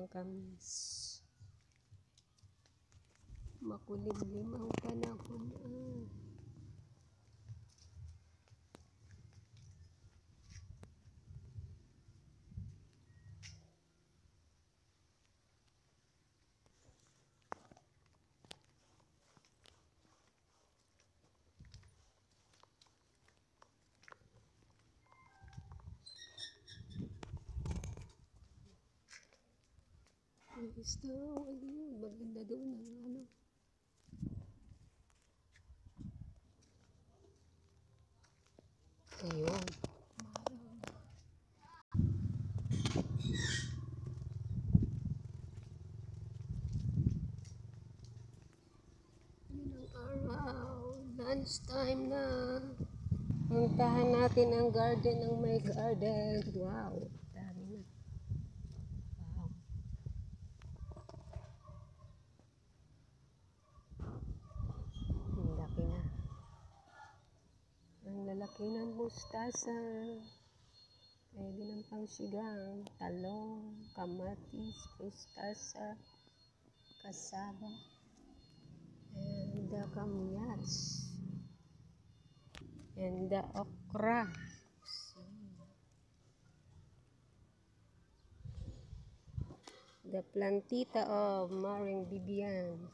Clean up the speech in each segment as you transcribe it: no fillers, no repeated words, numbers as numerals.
Kamis. Makulimlim ang panahon. Basta, maganda doon ang ano. Ayun. Yun ang araw. Lunch time na. Puntahan natin ang garden ng may garden. Wow. Dami na. Wow. Ang laki na. Ang lalaki ng mustasa. Pwede ng pangsigang, talong, kamatis, mustasa, kasaba, and the kamyas, and the okra. The plantita of Maring Bibian.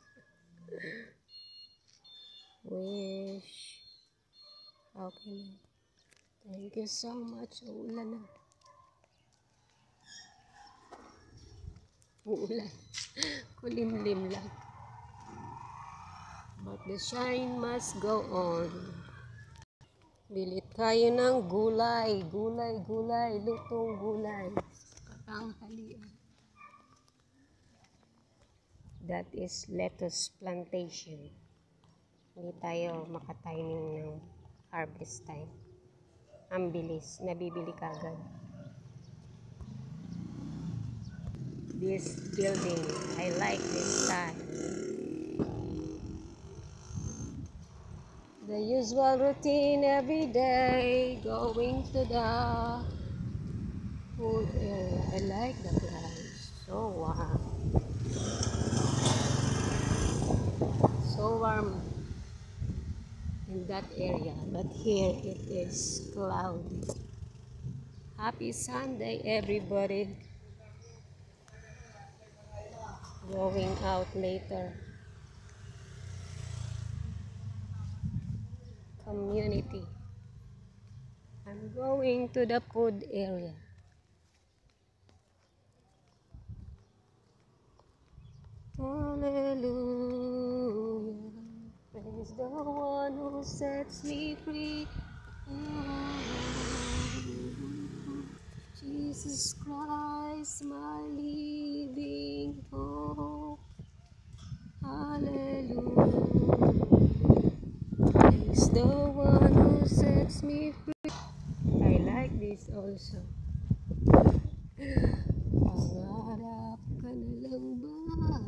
Wish. Okay. Thank you so much. Uulan na. Uulan. Kulimlim lang. But the shine must go on. Bilit tayo ng gulay. Gulay, gulay. Lutong gulay. Katanghalian. That is lettuce plantation. Hindi tayo makatiming ng harvest time. Ang bilis, nabibili kagad. This building, I like this style. The usual routine every day, going to the food area. I like the place. So warm. So warm in that area, but here it is cloudy. Happy Sunday, everybody. Going out later. Community. I'm going to the food area. Hallelujah. Praise the one who sets me free. Jesus Christ, my living hope. Hallelujah. Praise the one who sets me free. I like this also. Pangarap ka na lang ba?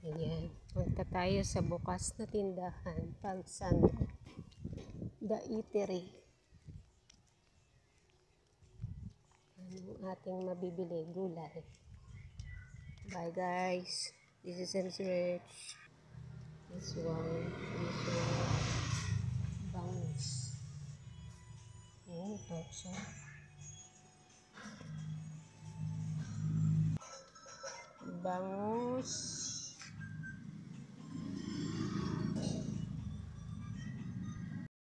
Ayan. Punta tayo sa bukas na tindahan pag Sunday. The Eatery. Anong ating mabibili? Gulay. Bye guys. This is Rich. This one. Bangus. Ayan, torso. Bangus.